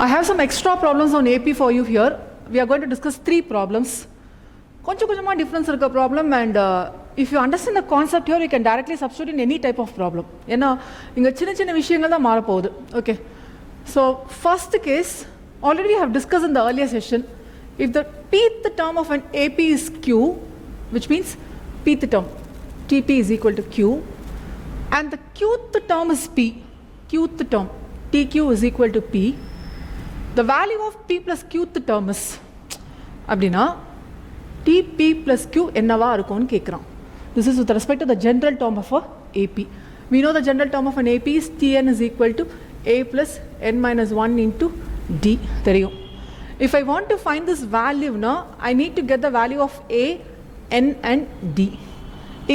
I have some extra problems on AP for you here. We are going to discuss 3 problems. Konjama difference irukka problem, and if you understand the concept here, you can directly substitute in any type of problem. Ena inga chinna vishayangal da mara povudhu. Okay. So first case, already we have discussed in the earlier session, if the pth term of an AP is Q, which means pth term TP is equal to Q, and the qth term is P, qth term TQ is equal to P, the value of P plus qth term is abdina TP plus Q என்னவா இருக்கும்னு கேக்குறான். This is with respect to the general term of a AP. We know the general term of an AP is Tn is equal to A plus n minus 1 into D. தெரியும். If I want to find this value now, I need to get the value of A, N and D.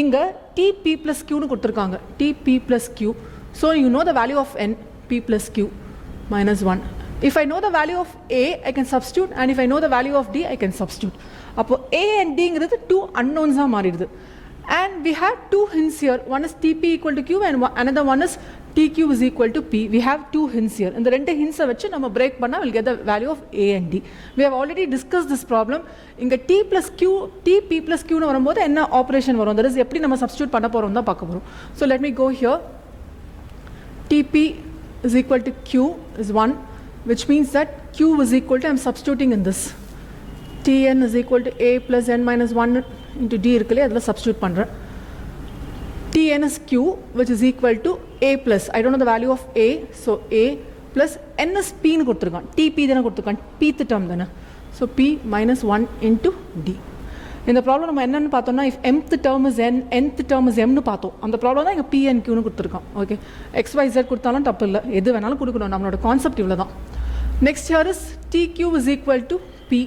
இங்க TP plus Q னு கொடுத்திருக்காங்க. TP plus Q. So you know the value of N, P plus Q minus 1. If I know the value of A, I can substitute, and if I know the value of D, I can substitute. அப்போ A and D ங்கிறது 2 unknowns ஆ மாறிடுது. And we have 2 hints here. One is TP equal to Q and another one is TQ is equal to P. We have 2 hints here. இந்த ரெண்டு hints வச்சு நம்ம break பண்ணா we'll get the value of A and D. We have already discussed this problem. இங்க T plus Q, TP plus Q னு வரும்போது என்ன operation வரும்? that is எப்படி நம்ம substitute பண்ண போறோம் தான் பார்க்க போறோம். So let me go here. TP is equal to Q is 1, which means that Q is equal to, I am substituting in this. Tn is equal to A plus n minus 1 into D இருக்குல்ல, அதில் substitute பண்ணுறேன். Tn is Q, which is equal to A plus, I don't know the value of A, so A plus n is P னு கொடுத்துருக்கான். TP தானே கொடுத்துருக்கான், pth term தானே. So P minus 1 into D. இந்த problem நம்ம என்னன்னு பார்த்தோம்னா, if mth term is n, nth term is m னு பார்த்தோம். அந்த ப்ராப்ளம் தான் இங்கே P and Q னு கொடுத்துருக்கான். ஓகே, XYZ கொடுத்தாலும் தப்பு இல்லை, எது வேணாலும் கொடுக்கணும், நம்மளோட கான்செப்ட் இவ்வளோ தான். Next here is TQ is equal to P.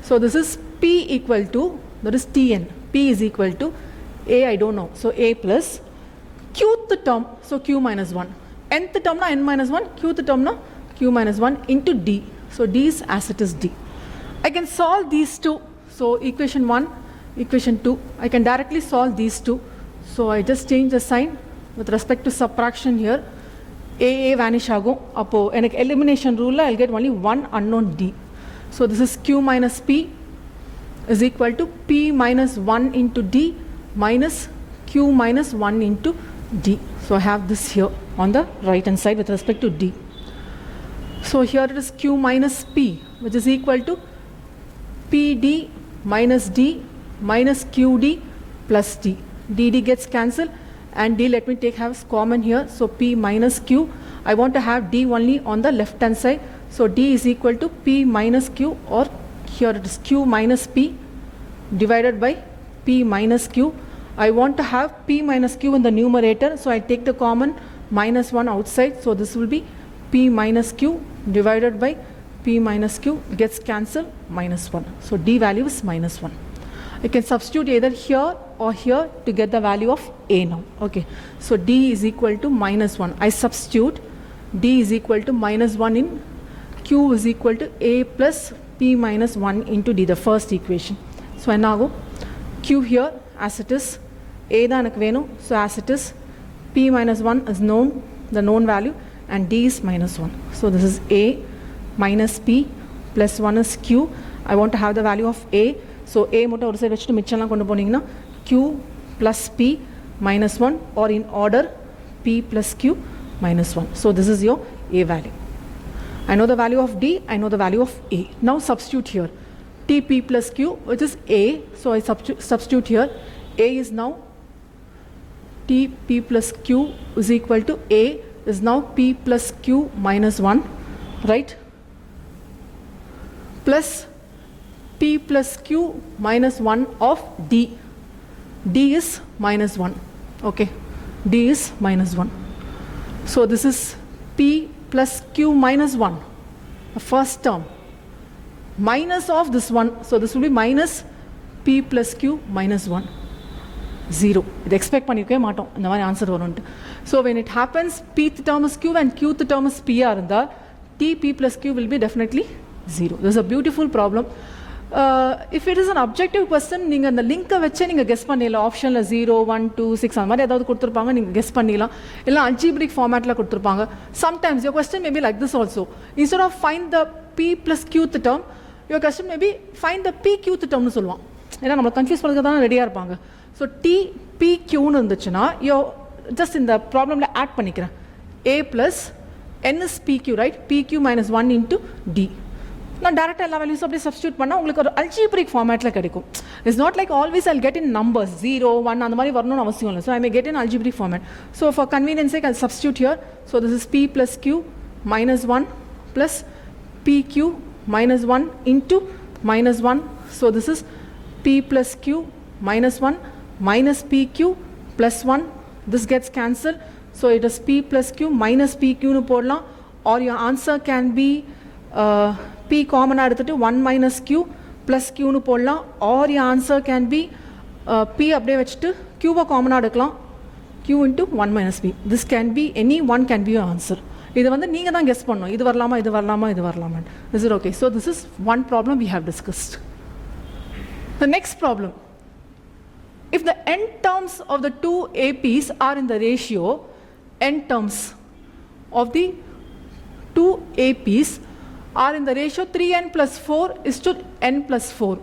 So this is P equal to, that is Tn. P is equal to A, I don't know. So A plus qth term, so Q minus 1. Nth term na n minus 1, qth term na Q minus 1 into D. So D is as it is D. I can solve these two. So equation 1, equation 2, I can directly solve these two. So I just change the sign with respect to subtraction here. A vanish agum. Appo enak elimination rule I'll get only one unknown D. So this is Q minus P is equal to P minus 1 into D minus Q minus 1 into D. So I have this here on the right hand side with respect to D. So here it is Q minus P, which is equal to PD minus D minus QD plus D. DD gets cancelled and D let me have as common here. So P minus Q, I want to have D only on the left hand side. So D is equal to P minus Q, or here it is Q minus P divided by P minus Q. I want to have P minus Q in the numerator, so I take the common minus 1 outside. So this will be P minus Q divided by P minus Q gets cancelled, minus 1. So D value is minus 1. I can substitute either here or here to get the value of A now. Okay, so D is equal to minus 1. I substitute D is equal to minus 1 in Q is equal to A plus P minus 1 into D, the first equation. So I now go Q here as it is, A da enak venum, so as it is, P minus 1 is known, the known value, and D is minus 1. So this is A minus P plus 1 is Q. I want to have the value of A, so A motto oru side vechittu michala kondu poningna Q plus P minus 1, or in order P plus Q minus 1. So this is your A value. I know the value of D, I know the value of A. Now substitute here. TP plus Q, which is A, so I substitute here. A is now TP plus Q is equal to A is now P plus Q minus 1, right? Plus P plus Q minus 1 of D. D is minus 1. Okay, D is minus 1. So this is P plus Q minus 1, the first term, minus of this one. So this will be minus P plus Q minus 1, 0. It expect பண்ணிருக்கவே மாட்டோம் இந்த மாதிரி answer வரும்னு. So when it happens, pth term is Q and qth term is P இருந்தா TP plus Q will be definitely 0. This is a beautiful problem. if it is an objective question, நீங்கள் அந்த லிங்கை வச்சே நீங்கள் guess பண்ணிடலாம். ஆப்ஷனில் 0, 1, 2, 6 அந்த மாதிரி ஏதாவது கொடுத்துருப்பாங்க, நீங்கள் கெஸ் பண்ணிடலாம். இல்லை அல்ஜிப்ரிக் ஃபார்மேட்டில் கொடுத்துருப்பாங்க. Sometimes your question may be like this also. Instead of find the p plus qth term, your question may be find the p qth termனு சொல்லுவான். ஏன்னா நம்மளை கன்ஃபியூஸ் பண்ணுறதுக்கு தான் ரெடியாக இருப்பாங்க. ஸோ t p qன்னு இருந்துச்சுன்னா ஜஸ்ட் இந்த ப்ராப்ளமில் ஆட் பண்ணிக்கிறேன். a plus n is pq, right? pq minus 1 into d. நான் டேரெக்டாக எல்லா வேல்யூஸும் அப்படியே சப்ஸ்டியூட் பண்ணால் உங்களுக்கு ஒரு அல்ஜிப்ரிக் ஃபார்மேட்டில் கிடைக்கும். It's not like always I'll get in numbers 0, 1 அந்த மாதிரி வரணும்னு அவசியம் இல்லை. So I may get in algebraic format. So for convenience sake I'll substitute here. So this is p plus q minus 1 plus pq minus 1 into minus 1. So this is p plus q minus 1 minus pq plus 1. This gets cancelled. So it is p plus q minus pq nu podlam, or your answer can be p common எடுத்துட்டு 1 minus q plus q nu போடலாம், or your answer can be p அப்படியே வச்சுட்டு q common எடுக்கலாம், q into 1 minus p. This can be any one can be your answer. இது வந்து நீங்க தான் guess பண்ணணும், இது வரலாமா இது வரலாமா இது வரலாமா. Is it okay? So this is one problem we have discussed. The next problem, if the n terms of the two APs are in the ratio, n terms of the two APs are in the ratio 3n plus 4 is to n plus 4.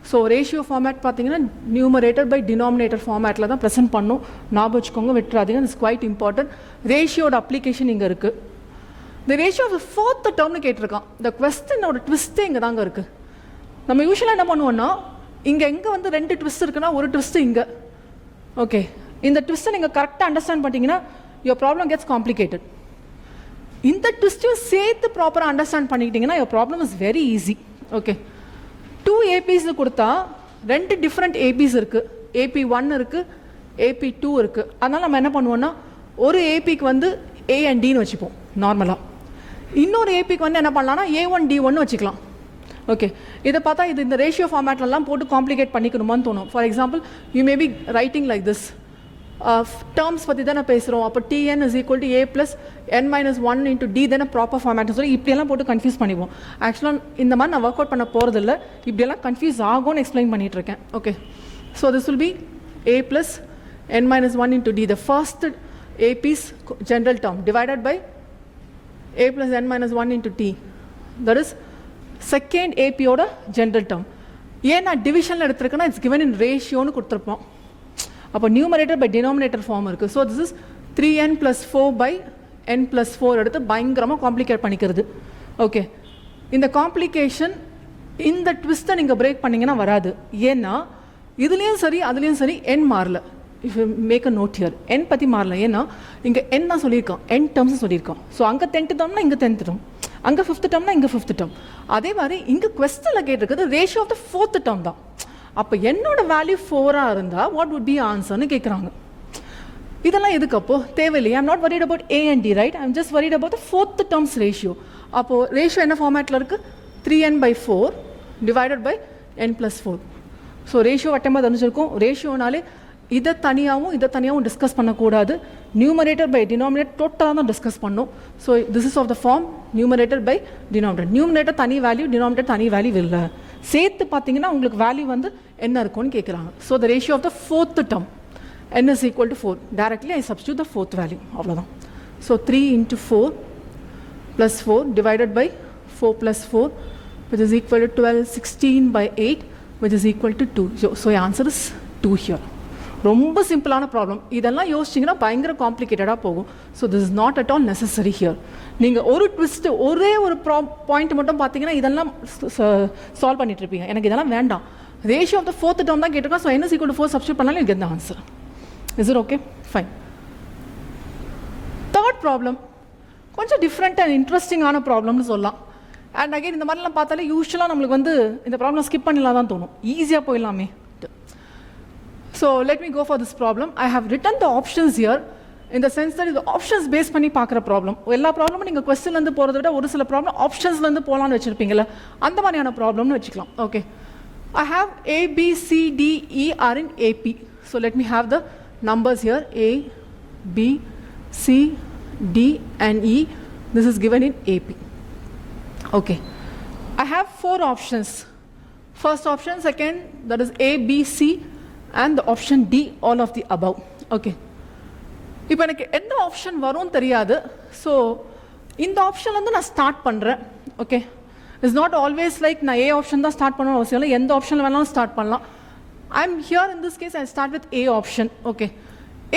So ratio format பார்த்தீங்கன்னா numerator by denominator formatல தான் present பண்ணும். ஞாபகம் வச்சுக்கோங்க, விட்டுறாதீங்க. This is quite important. Ratio application இங்க இருக்கு. The ratio of the fourth term கேட்டிருக்கான். The question ஓட twist இங்க தாங்க இருக்கு. நம்ம யூசுவலாக என்ன பண்ணுவோம்னா, இங்க எங்க வந்து ரெண்டு twist இருக்குன்னா ஒரு twist இங்க. ஓகே, இந்த twist நீங்க கரெக்டாக அண்டர்ஸ்டாண்ட் பண்ணிட்டீங்கன்னா your problem gets complicated. இந்த ட்விஸ்ட்டையும் சேர்த்து ப்ராப்பராக அண்டர்ஸ்டாண்ட் பண்ணிக்கிட்டிங்கன்னா your problem is very easy. Okay, 2 APs கொடுத்தா 2 டிஃப்ரெண்ட் APs இருக்குது. AP1 இருக்குது, AP2 இருக்குது. அதனால் நம்ம என்ன பண்ணுவோம்னா, ஒரு APக்கு வந்து A and Dன்னு வச்சுப்போம் நார்மலாக. இன்னொரு APக்கு வந்து என்ன பண்ணலாம்னா A1 D1 வச்சுக்கலாம். ஓகே, இதை பார்த்தா இது இந்த ரேஷியோ ஃபார்மேட்லலாம் போட்டு காம்ப்ளிகேட் பண்ணிக்கணுமான்னு தோணும். For example, you may be writing like this. Terms பற்றி தானே பேசுகிறோம். அப்போ Tn is equal to a plus n minus 1 into d தானே ப்ராப்பர் ஃபார்மேட்னு சொல்லி இப்படியெல்லாம் போட்டு கன்ஃபியூஸ் பண்ணிப்போம். ஆக்சுவலாக இந்த மாதிரி நான் ஒர்க் அவுட் பண்ண போகிறதில்ல, இப்படியெல்லாம் கன்ஃபியூஸ் ஆகும்னு எக்ஸ்பிளைன் பண்ணிகிட்டு இருக்கேன். Okay, so this will be a plus n minus 1 into d, the first AP's general term divided by a plus n minus 1 into t, that is second AP ஓட general term. ஏன் நான் டிவிஷனில் எடுத்துருக்கேன்னா it's given in ரேஷியோன்னு கொடுத்துருப்போம். அப்போ numerator by denominator form இருக்குது. So this is 3n plus 4 by n plus 4 எடுத்து பயங்கரமாக complicate பண்ணிக்கிறது. ஓகே, இந்த காம்ப்ளிகேஷன் இந்த ட்விஸ்ட்டை நீங்கள் பிரேக் பண்ணிங்கன்னா வராது. ஏன்னா இதுலேயும் சரி அதுலேயும் சரி n மாறல. If you make a note here, n பற்றி மாறல. ஏன்னா இங்கே n தான் சொல்லியிருக்கோம், n டேர்ம்ஸ் சொல்லியிருக்கோம். ஸோ அங்கே 10th டேர்ம்னா இங்கே 10th டேர்ம், அங்கே 5th டேர்ம்னா இங்கே 5th டேர்ம். அதே மாதிரி இங்கே கொஸ்டினில் கேட்டிருக்கிறது ratio of the 4th term தான். அப்போ என்னோட வேல்யூ 4ஆக இருந்தால் வாட் வுட் பி ஆன்சர்னு கேட்குறாங்க. இதெல்லாம் எதுக்கு அப்போ தேவையில்லையே. I'm not worried about A and D, right? I'm just worried about the 4th terms ratio. அப்போது ரேஷியோ என்ன ஃபார்மேட்டில் இருக்குது? 3n by 4 divided by n plus 4. So ratio வட்டமாக தெரிஞ்சிருக்கும். ரேஷியோனாலே இதை தனியாகவும் டிஸ்கஸ் பண்ணக்கூடாது. நியூமரேட்டர் பை டினாமினேட்டர் டோட்டலாக தான் டிஸ்கஸ் பண்ணணும். So this is of the form numerator by denominator. Numerator தனி வேல்யூ, டினாமினேட்டர் தனி வேல்யூ இல்லை. சேர்த்து பார்த்தீங்கன்னா உங்களுக்கு வேல்யூ வந்து என்ன இருக்கும்னு கேட்குறாங்க. So the ratio of the 4th term n is equal to 4. Directly I substitute the 4th value. அவ்வளோதான். So 3 into 4 plus 4 divided by 4 plus 4 which is equal to 12, 16 by 8 which is equal to 2. So your answer is 2 here. ரொம்ப சிம்பிளான problem. இதெல்லாம் யோசிச்சிங்கன்னா பயங்கர காம்ப்ளிகேட்டடாக போகும். So this is not at all necessary here. நீங்கள் ஒரு twist ஒரே ஒரு பாயிண்ட் மட்டும் பார்த்தீங்கன்னா இதெல்லாம் சால்வ் பண்ணிட்டு இருப்பீங்க. எனக்கு இதெல்லாம் வேண்டாம். Ratio of the 4th term தான் கேட்டிருக்கோம். So n is equal to 4 substitute பண்ணாலும் you get the answer. Is it okay? Fine. Third problem, கொஞ்சம் டிஃப்ரெண்ட் அண்ட் இன்ட்ரெஸ்டிங்கான ப்ராப்ளம்னு சொல்லலாம். அண்ட் அகைன் இந்த மாதிரிலாம் பார்த்தாலே யூஸ்வலாக நம்மளுக்கு வந்து இந்த ப்ராப்ளம் ஸ்கிப் பண்ணிடலாம் தான் தோணும். ஈஸியாக போயிடலாமே. So let me go for this problem. I have written the options here in the sense that இது ஆப்ஷன்ஸ் பேஸ் பண்ணி பார்க்குற ப்ராப்ளம். எல்லா ப்ராப்ளமும் நீங்கள் கொஸ்டின்லேருந்து போகிறத விட ஒரு சில ப்ராப்ளம் ஆப்ஷன்ஸ்லேருந்து போகலான்னு வச்சுருப்பீங்களா, அந்த மாதிரியான ப்ராப்ளம்னு வச்சுக்கலாம். Okay, I have A, B, C, D, E are in AP. So let me have the numbers here. A, B, C, D and E. This is given in AP. Okay, I have 4 options. First option, second, that is A, B, C, and the option D, all of the above. Okay. இப்போ எனக்கு எந்த option வரும் தெரியாது. So இந்த ஆப்ஷன்லேருந்து நான் start பண்ணுறேன். Okay, it's not always like நான் A option தான் ஸ்டார்ட் பண்ணணும் அவசியம் இல்லை, எந்த ஆப்ஷனில் வேணாலும் ஸ்டார்ட் பண்ணலாம். I am here in this case I start with A option. Okay,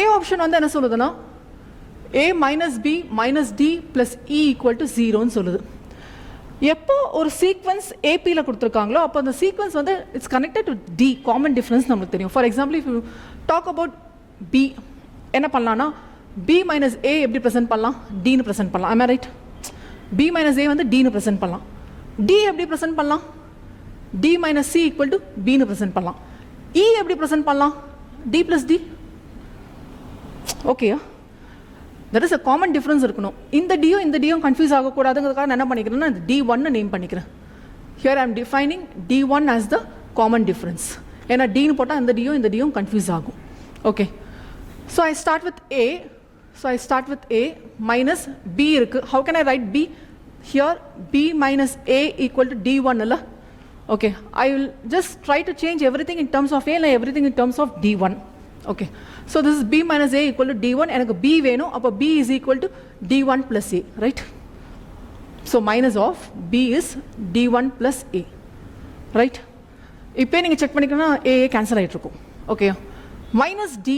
A option வந்து என்ன சொல்லுதுன்னா A minus B minus D plus E equal to 0ன்னு சொல்லுது. எப்போ ஒரு சீக்வன்ஸ் ஏபியில் கொடுத்துருக்காங்களோ அப்போ அந்த சீக்வன்ஸ் வந்து it's connected to D, common difference நம்மளுக்கு தெரியும். For example if you talk about B, என்ன பண்ணலான்னா பி மைனஸ் ஏ எப்படி ப்ரெசென்ட் பண்ணலாம், டின்னு ப்ரெசென்ட் பண்ணலாம். ஆம் ரைட்? பி மைனஸ் ஏ வந்து டின்னு ப்ரெசென்ட் பண்ணலாம். டி எப்படி ப்ரெசென்ட் பண்ணலாம், D minus C equal to பின்னு ப்ரெசென்ட் பண்ணலாம். இ எப்படி ப்ரெசென்ட் பண்ணலாம், டி ப்ளஸ் டி. ஓகேயா? That is a common difference இருக்கணும். இந்த டியும் இந்த டியும் கன்ஃபியூஸ் ஆகக்கூடாதுங்கிறதுக்காக நான் என்ன பண்ணிக்கிறேன்னா D1 நேம் பண்ணிக்கிறேன். Here I am defining D1 as the common difference. ஏன்னா டின்னு போட்டால் இந்த டியும் கன்ஃபியூஸ் ஆகும். Okay, so I start with A. So I start with A minus B இருக்குது. How can I write B here? B minus A equal to D1 இல்லை? Okay, I will just try to change everything in terms of A இல்லை everything in terms of D1. Okay, so this is b minus a equal to d1. எனக்கு b வேணும், அப்போ b is equal to d1 plus a, right? So minus of b is d1 plus a, right? இப்போ நீங்கள் check பண்ணிக்கணும்னா a cancel ஆகிட்டு இருக்கும். Okay, minus d,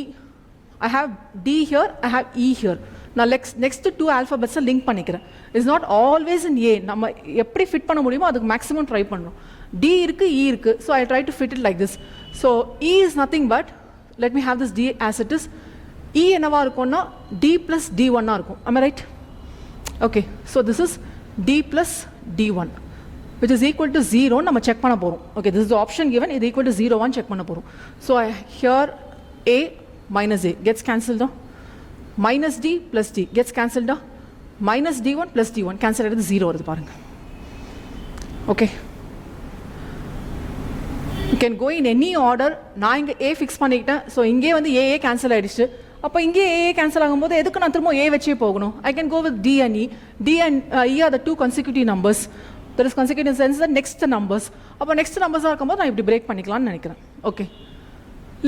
I have d here, I have e here. நான் next two alphabets link பண்ணிக்கிறேன். It's not always in a. நம்ம எப்படி fit பண்ண முடியுமோ அதுக்கு மேக்ஸிமம் ட்ரை பண்ணணும். d இருக்கு, e இருக்கு. So I try to fit it like this. So e is nothing but, let me have this d as it is. E என்னவா இருக்கும்னா d plus d1 இருக்கும். Am I right? Okay, so this is d plus d1 which is equal to 0 நம்ம check பண்ண போறோம். Okay, this is the option given, இது equal to 0 1 check பண்ண போறோம். So here a minus a gets cancelled down, minus d plus d gets cancelled down, minus d1 plus d1 cancel ஆகிடுது, 0 வருது பாருங்க. Okay, you can go in any order. நான் இங்கே a fix பண்ணிக்கிட்டேன். So இங்கே வந்து ஏ கேன்சல் ஆகிடுச்சு. அப்போ இங்கே ஏ கேன்சல் ஆகும்போது எதுக்கு நான் திரும்ப ஏ வச்சே போகணும்? I can go with D and E. D and E are the two consecutive numbers. That is consecutive sense the next numbers. அப்போ நெக்ஸ்ட் நம்பர்ஸாக இருக்கும்போது நான் இப்படி பிரேக் பண்ணிக்கலாம்னு நினைக்கிறேன். Okay,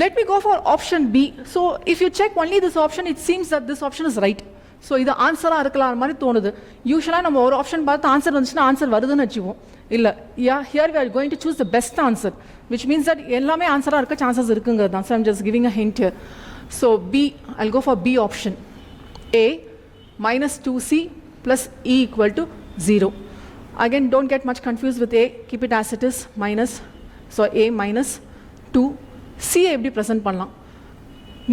let me go for option B. So if you check only this option, it seems that this option is right. ஸோ இது ஆன்சராக இருக்கலாம் மாதிரி தோணுது. யூஸ்வலாக நம்ம ஒரு ஆப்ஷன் பார்த்து ஆன்சர் வந்துச்சுன்னா ஆன்சர் வருதுன்னு வச்சுக்குவோம். இல்லை, here we are going to choose the best answer, which means that எல்லாமே ஆன்சராக இருக்க சான்சஸ் இருக்குங்கிறது தான். So I'm just giving a hint here. So B, I'll go for B option. A minus 2C plus E equal to 0. Again, don't get much confused with A. Keep it as it is, minus. So A minus 2. C எப்படி present பண்ணலாம்?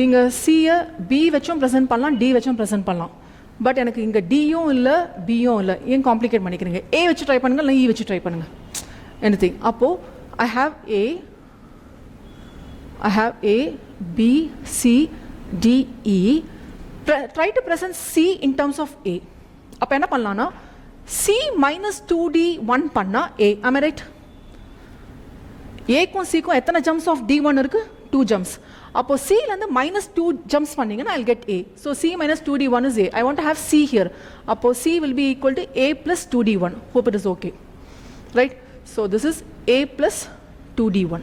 நீங்கள் C-யை B வச்சும் present பண்ணலாம், D வச்சும் present பண்ணலாம். But எனக்கு இங்கே டியும் இல்லை பியும் இல்லை. ஏன் காம்ப்ளிகேட் பண்ணிக்கிறீங்க? ஏ வச்சு ட்ரை பண்ணுங்கள், இல்லை இ வச்சு ட்ரை பண்ணுங்கள், எனிதிங். அப்போது I have A, B, C, D, E. Try to present C in terms of A. அப்போ என்ன பண்ணலான்னா C minus 2D1 பண்ணா A. Am I right? Aக்கும் Cக்கும் எத்தனை ஜம்ப்ஸ் ஆஃப் D1 இருக்கு? 2 ஜம்ப்ஸ். அப்போ Cலேருந்து minus 2 ஜம்ப்ஸ் பண்ணிங்கன்னா I'll get A. So C minus 2D1 is A. I want to have C here. அப்போ C will be equal to A plus 2D1. Hope it is okay. Right? So this is A plus 2D1.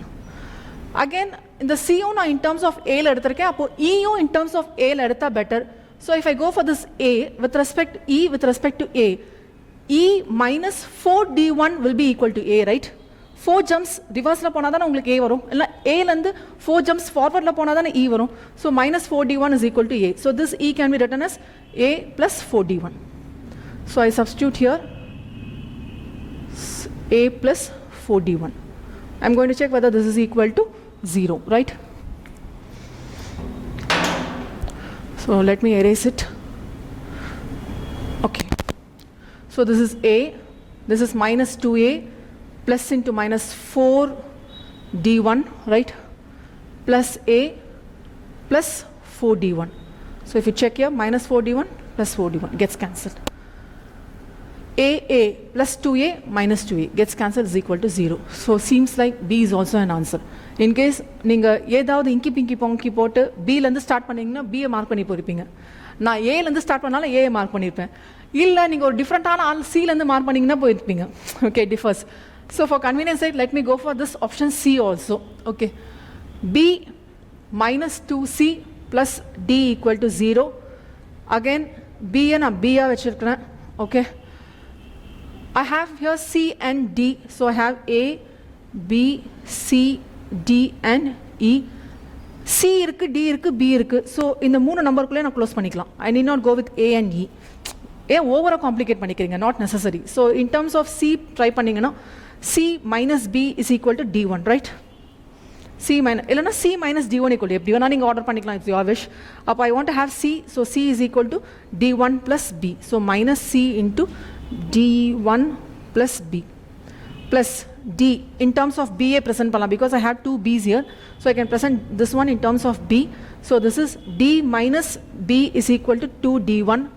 Again, இந்த C-யும் நான் in terms of A ல எடுத்திருக்கேன். அப்போ E-யும் in terms of A ல எடுத்தா better. So if I go for this A with respect E with respect to A, E minus 4D1 will be equal to A, right? 4 jumps ரிவர்ஸில் போனால் தானே உங்களுக்கு A வரும், இல்லை ஏலேருந்து 4 jumps ஃபார்வர்டில் போனால் தானே E வரும். So minus 4D1 is equal to A. So this E can be written as A plus 4D1. So I substitute here A plus 4D1. I'm going to check whether this is equal to 0, right? So let me erase it. Okay. So this is A, this is minus 2A plus into minus 4D1, right? Plus A plus 4D1. So if you check here, minus 4D1 plus 4D1 gets cancelled. A plus 2A minus 2A gets cancelled is equal to 0. So seems like B is also an answer. In case நீங்கள் ஏதாவது இங்கி பிங்கி பொங்கி போட்டு பிலேருந்து start பண்ணிங்கன்னா பியை mark பண்ணி போயிருப்பீங்க. நான் ஏலேருந்து ஸ்டார்ட் பண்ணாலும் ஏயை மார்க் பண்ணியிருப்பேன். இல்லை நீங்கள் ஒரு டிஃப்ரெண்ட்டான ஆள் சிலேருந்து மார்க் பண்ணிங்கன்னா போயிருப்பீங்க. Okay, differs. So for convenience sake, let me go for this option C also. Okay. B minus 2C plus D equal to 0. Again, B and B are vechirukren. Okay. I have here C and D. So I have A, B, C, D and E. C irukku, D irukku, B irukku. So in the 3 number kulle na close panikalam. I need not go with A and E. A over complicate panikringa, not necessary. So in terms of C, try panningana C minus B is equal to D1, right? C minus D1 equal to F. D1 you order panikalam if you wish. Up I want to have C, so C is equal to D1 plus B. So minus C into D1 plus B plus D in terms of BA present pala because I have 2 B's here. So I can present this one in terms of B. So this is D minus B is equal to 2D1,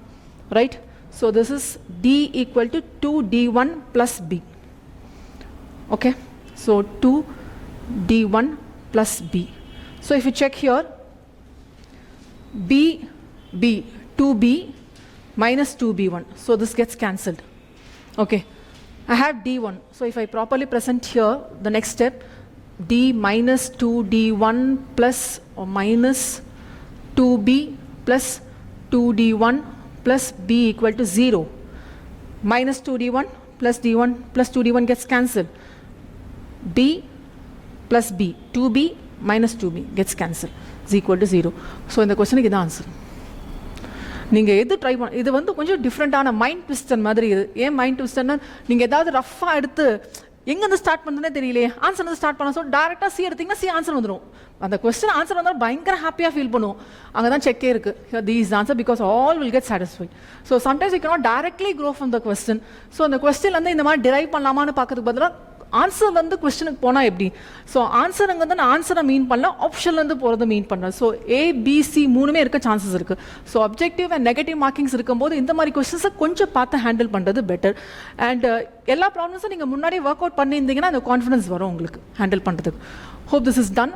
right? So this is D equal to 2D1 plus B. Okay, so 2D1 plus B. So if you check here, B, 2B minus 2B1. So this gets cancelled. Okay, I have D1. So if I properly present here, the next step, D minus 2D1 plus or minus 2B plus 2D1 plus B equal to 0. Minus 2D1 plus D1 plus 2D1 gets cancelled. B plus B, 2B minus 2B gets cancelled is equal to 0. So in the question is the answer. நீங்கள் எது try பண்ண இது வந்து கொஞ்சம் டிஃப்ரெண்ட்டான mind twister மாதிரி இது. ஏன் மைண்ட் ட்விஸ்டர்னா நீங்கள் ஏதாவது ரஃபாக எடுத்து எங்கேருந்து ஸ்டார்ட் பண்ணுறதுனே தெரியலையே ஆன்சர் வந்து ஸ்டார்ட் பண்ண ஸோ டேரெக்டாக சி எடுத்திங்கன்னா சி ஆன்சர் வந்துடும். அந்த கொஸ்டின் ஆன்சர் வந்தாலும் பயங்கர ஹாப்பியாக ஃபீல் பண்ணுவோம். அங்கே தான் செக்கே இருக்குது these answer because all will get satisfied. So sometimes you cannot directly grow from the question. So அந்த கொஸ்டின்லேருந்து இந்த மாதிரி டிரைவ் பண்ணலாமான்னு பார்க்கறதுக்கு பதிலாக ஆன்சர் வந்து கொஸ்டினுக்கு போனால் எப்படி. ஸோ ஆன்சர் அங்கே வந்து நான் ஆன்சரை மீன் பண்ணல ஆப்ஷன்லேருந்து போகிறது மீன் பண்ணேன். ஸோ ஏபிசி 3மே இருக்க சான்சஸ் இருக்குது. So objective and negative markings இருக்கும்போது இந்த மாதிரி கொஸ்டின்ஸை கொஞ்சம் பார்த்து ஹேண்டில் பண்ணுறது பெட்டர். அண்ட் எல்லா ப்ராப்ளம்ஸும் நீங்கள் முன்னாடி ஒர்க் அவுட் பண்ணியிருந்தீங்கன்னா அந்த கான்ஃபிடன்ஸ் வரும் உங்களுக்கு ஹேண்டில் பண்ணுறதுக்கு. Hope this is done.